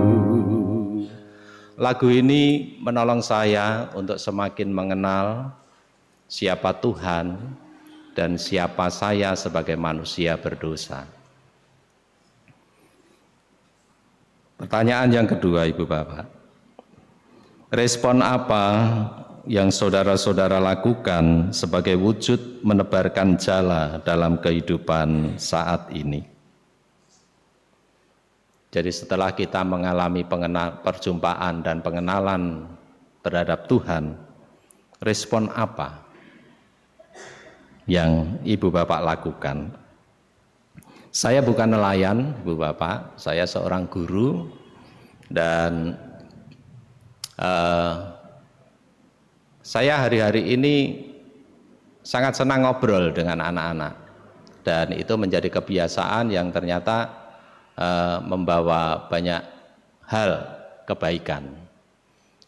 Lagu ini menolong saya untuk semakin mengenal siapa Tuhan dan siapa saya sebagai manusia berdosa. Pertanyaan yang kedua, Ibu Bapak, respon apa yang saudara-saudara lakukan sebagai wujud menebarkan jala dalam kehidupan saat ini? Jadi setelah kita mengalami perjumpaan dan pengenalan terhadap Tuhan, respon apa yang Ibu Bapak lakukan? Saya bukan nelayan, Ibu Bapak, saya seorang guru dan saya hari-hari ini sangat senang ngobrol dengan anak-anak dan itu menjadi kebiasaan yang ternyata membawa banyak hal kebaikan.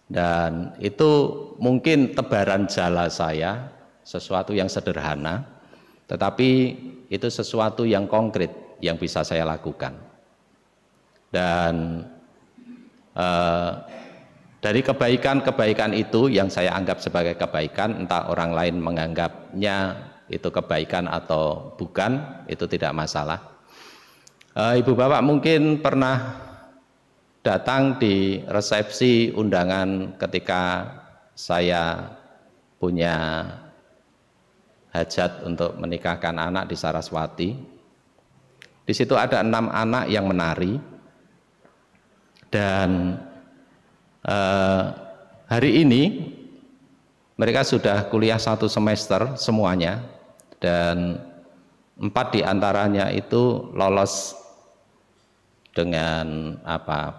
Dan itu mungkin tebaran jala saya, sesuatu yang sederhana, tetapi itu sesuatu yang konkret yang bisa saya lakukan. Dan dari kebaikan-kebaikan itu yang saya anggap sebagai kebaikan, entah orang lain menganggapnya itu kebaikan atau bukan, itu tidak masalah. Ibu Bapak mungkin pernah datang di resepsi undangan ketika saya punya hajat untuk menikahkan anak di Saraswati. Di situ ada 6 anak yang menari dan hari ini mereka sudah kuliah 1 semester semuanya dan 4 diantaranya itu lolos dengan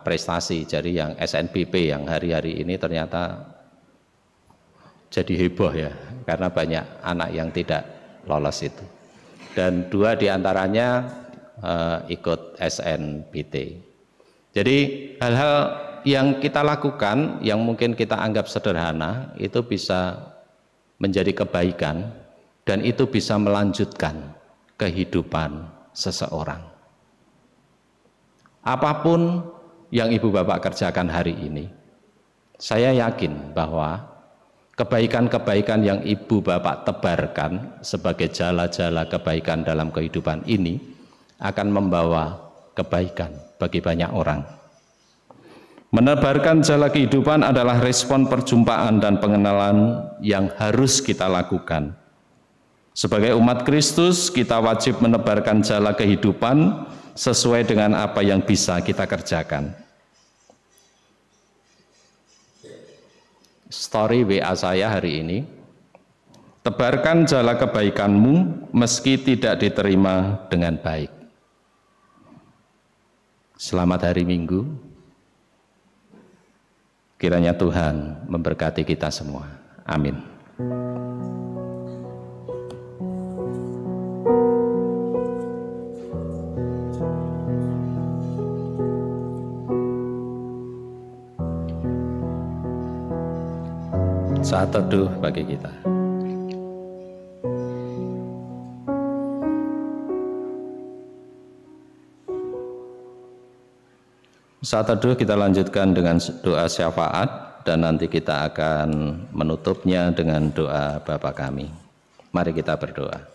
prestasi. Jadi yang SNBP yang hari-hari ini ternyata jadi heboh ya, karena banyak anak yang tidak lolos itu. Dan 2 diantaranya ikut SNBT. Jadi hal-hal yang kita lakukan yang mungkin kita anggap sederhana itu bisa menjadi kebaikan dan itu bisa melanjutkan kehidupan seseorang. Apapun yang Ibu Bapak kerjakan hari ini, saya yakin bahwa kebaikan-kebaikan yang Ibu Bapak tebarkan sebagai jala-jala kebaikan dalam kehidupan ini akan membawa kebaikan bagi banyak orang. Menebarkan jala kehidupan adalah respon perjumpaan dan pengenalan yang harus kita lakukan. Sebagai umat Kristus, kita wajib menebarkan jala kehidupan sesuai dengan apa yang bisa kita kerjakan. Story WA saya hari ini, tebarkan jala kebaikanmu meski tidak diterima dengan baik. Selamat hari Minggu. Kiranya Tuhan memberkati kita semua. Amin. Saat teduh bagi kita. Saat teduh kita lanjutkan dengan doa syafaat dan nanti kita akan menutupnya dengan doa Bapa kami. Mari kita berdoa.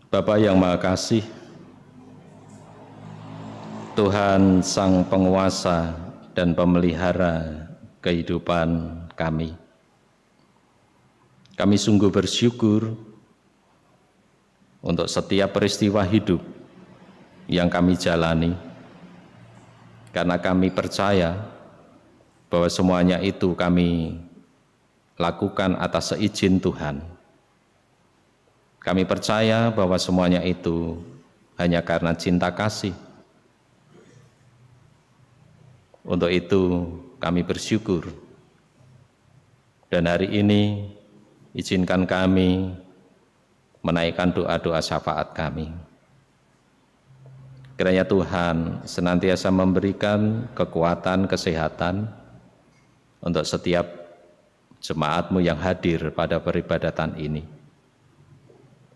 Bapa yang Maha Kasih, Tuhan Sang Penguasa dan Pemelihara kehidupan kami. Kami sungguh bersyukur untuk setiap peristiwa hidup yang kami jalani, karena kami percaya bahwa semuanya itu kami lakukan atas seizin Tuhan. Kami percaya bahwa semuanya itu hanya karena cinta kasih. Untuk itu kami bersyukur. Dan hari ini izinkan kami menaikkan doa-doa syafaat kami. Kiranya Tuhan senantiasa memberikan kekuatan, kesehatan untuk setiap jemaat-Mu yang hadir pada peribadatan ini,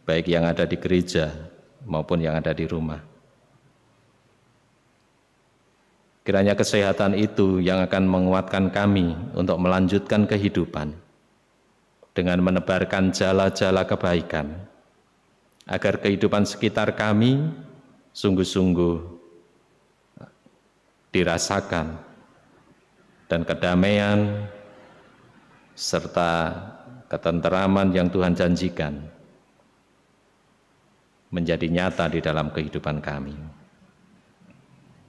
baik yang ada di gereja maupun yang ada di rumah. Kiranya kesehatan itu yang akan menguatkan kami untuk melanjutkan kehidupan dengan menebarkan jala-jala kebaikan, agar kehidupan sekitar kami sungguh-sungguh dirasakan dan kedamaian serta ketenteraman yang Tuhan janjikan menjadi nyata di dalam kehidupan kami.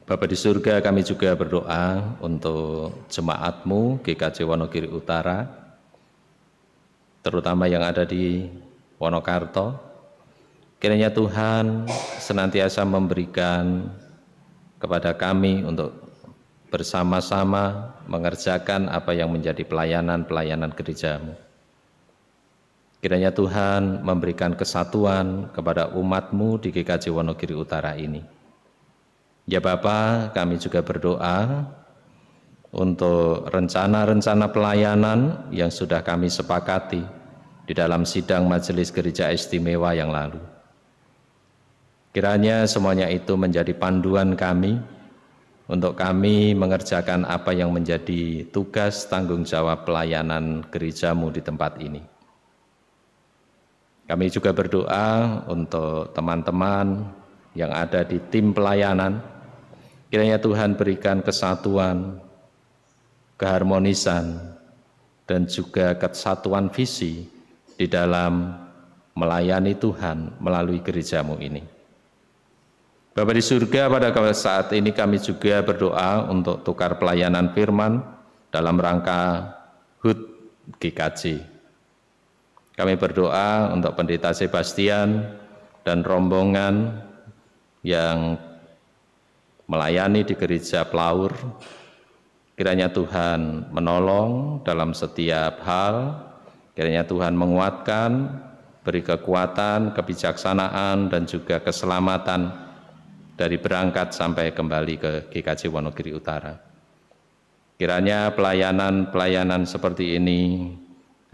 Bapa di surga, kami juga berdoa untuk jemaat-Mu GKJ Wonogiri Utara, terutama yang ada di Wonokarto. Kiranya Tuhan senantiasa memberikan kepada kami untuk bersama-sama mengerjakan apa yang menjadi pelayanan-pelayanan gereja-Mu. Kiranya Tuhan memberikan kesatuan kepada umat-Mu di GKJ Wonogiri Utara ini. Ya Bapa, kami juga berdoa untuk rencana-rencana pelayanan yang sudah kami sepakati di dalam sidang Majelis Gereja Istimewa yang lalu. Kiranya semuanya itu menjadi panduan kami untuk kami mengerjakan apa yang menjadi tugas tanggung jawab pelayanan gereja-Mu di tempat ini. Kami juga berdoa untuk teman-teman yang ada di tim pelayanan. Kiranya Tuhan berikan kesatuan, keharmonisan, dan juga kesatuan visi di dalam melayani Tuhan melalui gereja-Mu ini. Bapa di surga, pada saat ini kami juga berdoa untuk tukar pelayanan firman dalam rangka HUT GKJ. Kami berdoa untuk Pendeta Sebastian dan rombongan yang melayani di gereja Plaur. Kiranya Tuhan menolong dalam setiap hal, kiranya Tuhan menguatkan, beri kekuatan, kebijaksanaan, dan juga keselamatan dari berangkat sampai kembali ke GKJ Wonogiri Utara. Kiranya pelayanan-pelayanan seperti ini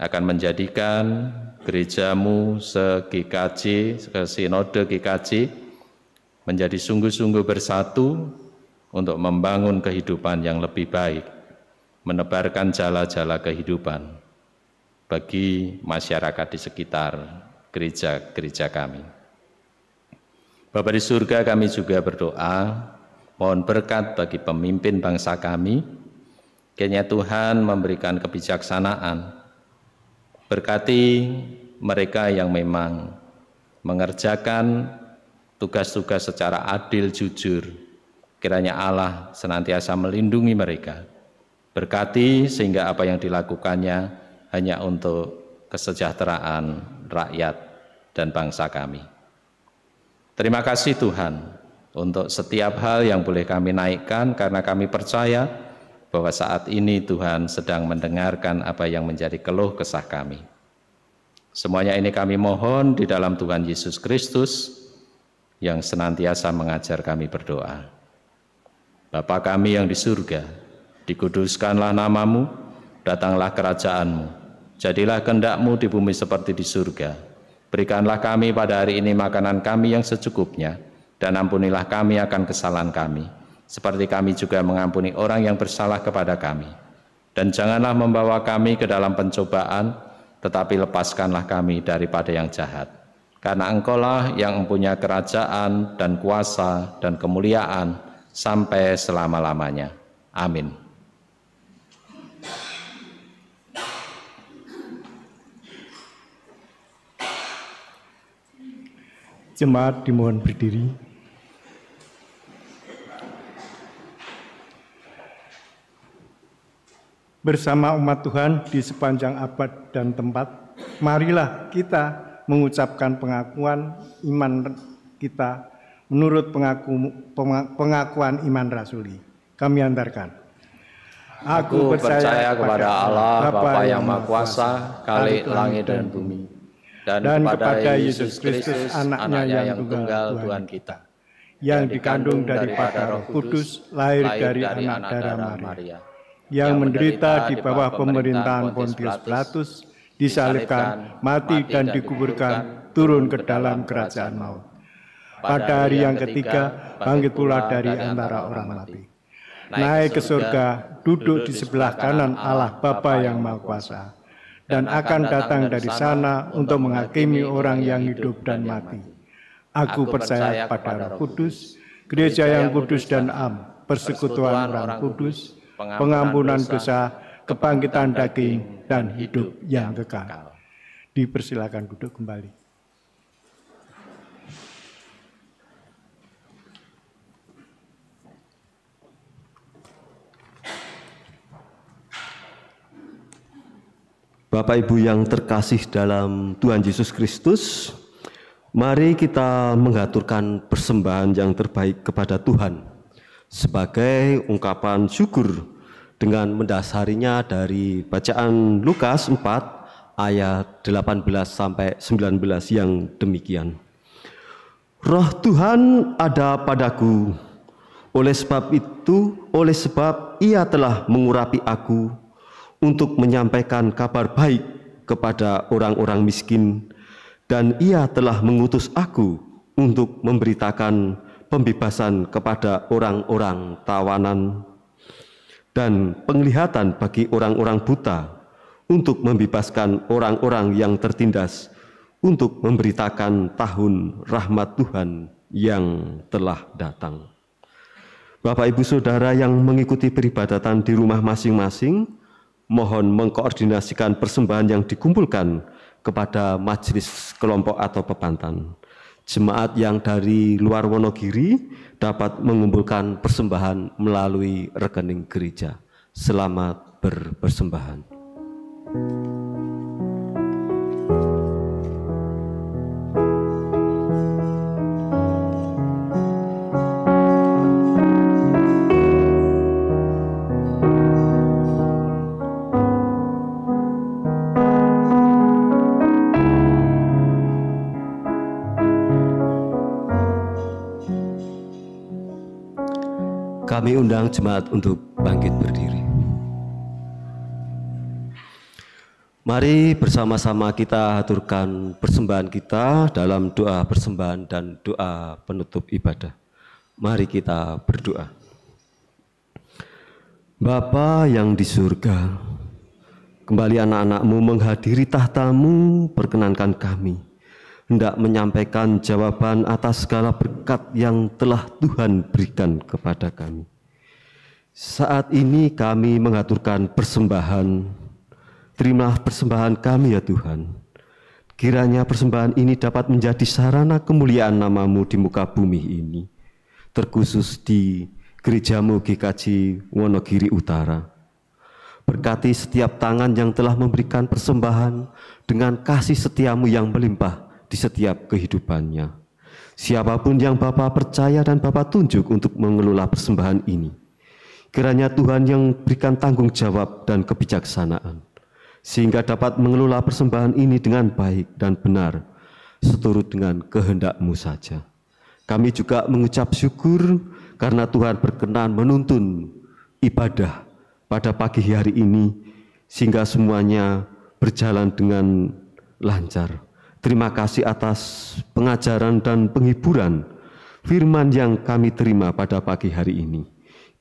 akan menjadikan gereja-Mu se-GKJ, se-Sinode GKJ, menjadi sungguh-sungguh bersatu untuk membangun kehidupan yang lebih baik, menebarkan jala-jala kehidupan bagi masyarakat di sekitar gereja-gereja kami. Bapa di surga, kami juga berdoa, mohon berkat bagi pemimpin bangsa kami, kiranya Tuhan memberikan kebijaksanaan, berkati mereka yang memang mengerjakan tugas-tugas secara adil, jujur. Kiranya Allah senantiasa melindungi mereka. Berkati sehingga apa yang dilakukannya hanya untuk kesejahteraan rakyat dan bangsa kami. Terima kasih Tuhan untuk setiap hal yang boleh kami naikkan, karena kami percaya bahwa saat ini Tuhan sedang mendengarkan apa yang menjadi keluh kesah kami. Semuanya ini kami mohon di dalam Tuhan Yesus Kristus yang senantiasa mengajar kami berdoa. Bapa kami yang di surga, dikuduskanlah nama-Mu, datanglah kerajaan-Mu, jadilah kehendak-Mu di bumi seperti di surga. Berikanlah kami pada hari ini makanan kami yang secukupnya, dan ampunilah kami akan kesalahan kami, seperti kami juga mengampuni orang yang bersalah kepada kami. Dan janganlah membawa kami ke dalam pencobaan, tetapi lepaskanlah kami daripada yang jahat. Karena Engkaulah yang mempunyai kerajaan dan kuasa dan kemuliaan sampai selama-lamanya. Amin. Jemaat dimohon berdiri. Bersama umat Tuhan di sepanjang abad dan tempat, marilah kita mengucapkan pengakuan iman kita menurut pengakuan iman rasuli. Kami antarkan. Aku percaya kepada Allah, Bapa yang Maha Kuasa, Khalik langit dan bumi, dan kepada Yesus Kristus, anaknya yang tunggal Tuhan kita, yang dikandung daripada Roh Kudus, lahir dari anak darah Maria, yang menderita di bawah pemerintahan Pontius Pilatus, disalibkan, mati dan dikuburkan, turun ke dalam kerajaan maut. Pada hari yang ketiga, bangkit pula dari antara orang mati. Naik ke surga, duduk di sebelah kanan Allah Bapa yang Maha Kuasa, dan akan datang dari sana untuk menghakimi orang yang hidup dan mati. Aku percaya pada Roh Kudus, gereja yang kudus dan am, persekutuan orang kudus, pengampunan dosa, kebangkitan daging, dan hidup yang kekal. Dipersilakan duduk kembali. Bapak Ibu yang terkasih dalam Tuhan Yesus Kristus, mari kita mengaturkan persembahan yang terbaik kepada Tuhan sebagai ungkapan syukur dengan mendasarinya dari bacaan Lukas 4 ayat 18 sampai 19 yang demikian. Roh Tuhan ada padaku, oleh sebab Ia telah mengurapi aku untuk menyampaikan kabar baik kepada orang-orang miskin, dan Ia telah mengutus aku untuk memberitakan pembebasan kepada orang-orang tawanan dan penglihatan bagi orang-orang buta, untuk membebaskan orang-orang yang tertindas, untuk memberitakan tahun rahmat Tuhan yang telah datang. Bapak, Ibu, Saudara yang mengikuti peribadatan di rumah masing-masing, mohon mengkoordinasikan persembahan yang dikumpulkan kepada majelis kelompok atau pepantan. Jemaat yang dari luar Wonogiri dapat mengumpulkan persembahan melalui rekening gereja. Selamat berpersembahan. Kami undang jemaat untuk bangkit berdiri. Mari bersama-sama kita haturkan persembahan kita dalam doa persembahan dan doa penutup ibadah. Mari kita berdoa. Bapa yang di surga, kembali anak-anak-Mu menghadiri tahta-Mu, perkenankan kami hendak menyampaikan jawaban atas segala berkat yang telah Tuhan berikan kepada kami. Saat ini kami mengaturkan persembahan. Terimalah persembahan kami ya Tuhan. Kiranya persembahan ini dapat menjadi sarana kemuliaan nama-Mu di muka bumi ini, terkhusus di Gereja-Mu GKJ Wonogiri Utara. Berkati setiap tangan yang telah memberikan persembahan dengan kasih setia-Mu yang melimpah di setiap kehidupannya. Siapapun yang Bapa percaya dan Bapa tunjuk untuk mengelola persembahan ini, kiranya Tuhan yang berikan tanggung jawab dan kebijaksanaan, sehingga dapat mengelola persembahan ini dengan baik dan benar, seturut dengan kehendak-Mu saja. Kami juga mengucap syukur karena Tuhan berkenan menuntun ibadah pada pagi hari ini, sehingga semuanya berjalan dengan lancar. Terima kasih atas pengajaran dan penghiburan firman yang kami terima pada pagi hari ini.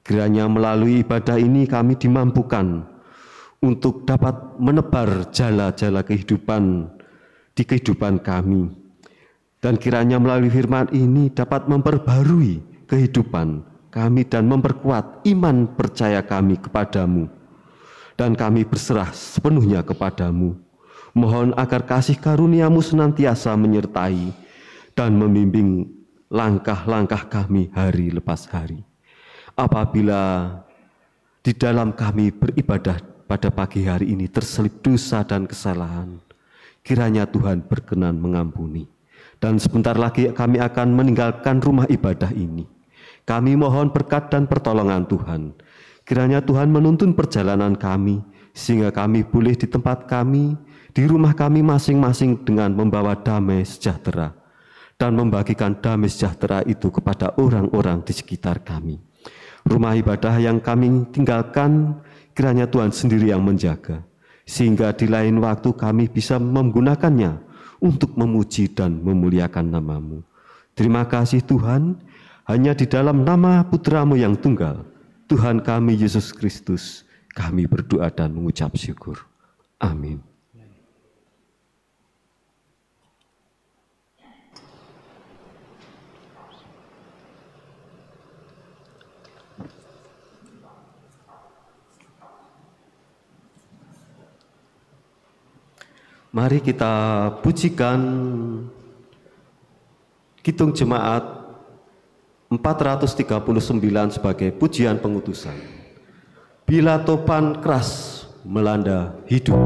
Kiranya melalui ibadah ini kami dimampukan untuk dapat menebar jala-jala kehidupan di kehidupan kami. Dan kiranya melalui firman ini dapat memperbarui kehidupan kami dan memperkuat iman percaya kami kepadamu. Dan kami berserah sepenuhnya kepadamu. Mohon agar kasih karunia-Mu senantiasa menyertai dan membimbing langkah-langkah kami hari lepas hari. Apabila di dalam kami beribadah pada pagi hari ini terselip dosa dan kesalahan, kiranya Tuhan berkenan mengampuni. Dan sebentar lagi kami akan meninggalkan rumah ibadah ini. Kami mohon berkat dan pertolongan Tuhan. Kiranya Tuhan menuntun perjalanan kami, sehingga kami boleh di tempat kami, di rumah kami masing-masing dengan membawa damai sejahtera, dan membagikan damai sejahtera itu kepada orang-orang di sekitar kami. Rumah ibadah yang kami tinggalkan, kiranya Tuhan sendiri yang menjaga, sehingga di lain waktu kami bisa menggunakannya untuk memuji dan memuliakan nama-Mu. Terima kasih Tuhan, hanya di dalam nama Putra-Mu yang tunggal, Tuhan kami Yesus Kristus, kami berdoa dan mengucap syukur. Amin. Mari kita pujikan Kidung Jemaat 439 sebagai pujian pengutusan. Bila topan keras melanda hidup.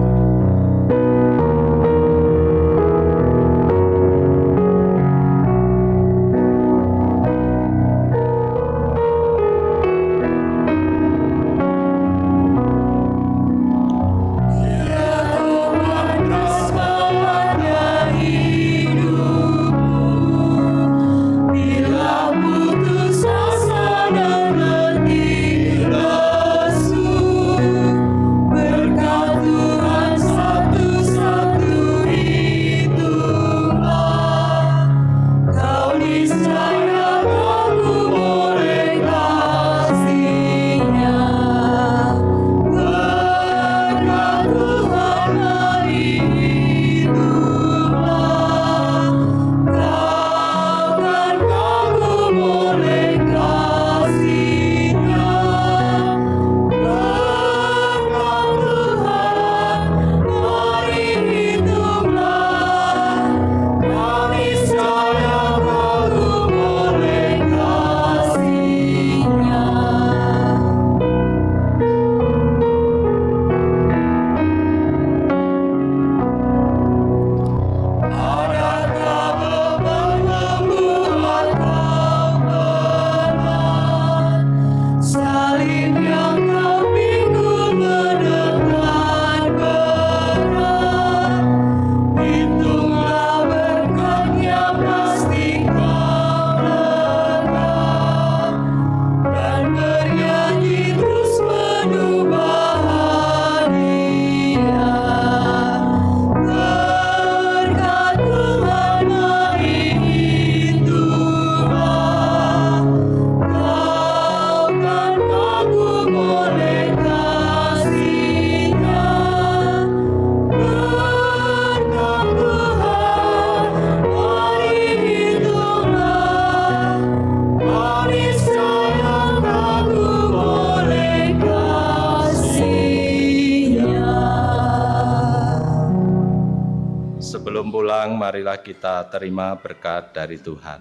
Marilah kita terima berkat dari Tuhan.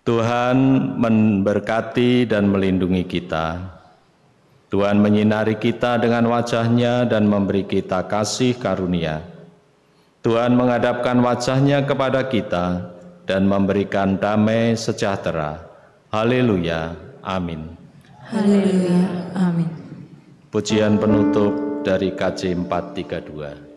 Tuhan memberkati dan melindungi kita. Tuhan menyinari kita dengan wajah-Nya dan memberi kita kasih karunia. Tuhan menghadapkan wajah-Nya kepada kita dan memberikan damai sejahtera. Haleluya. Amin. Haleluya. Amin. Pujian penutup dari KJ 432.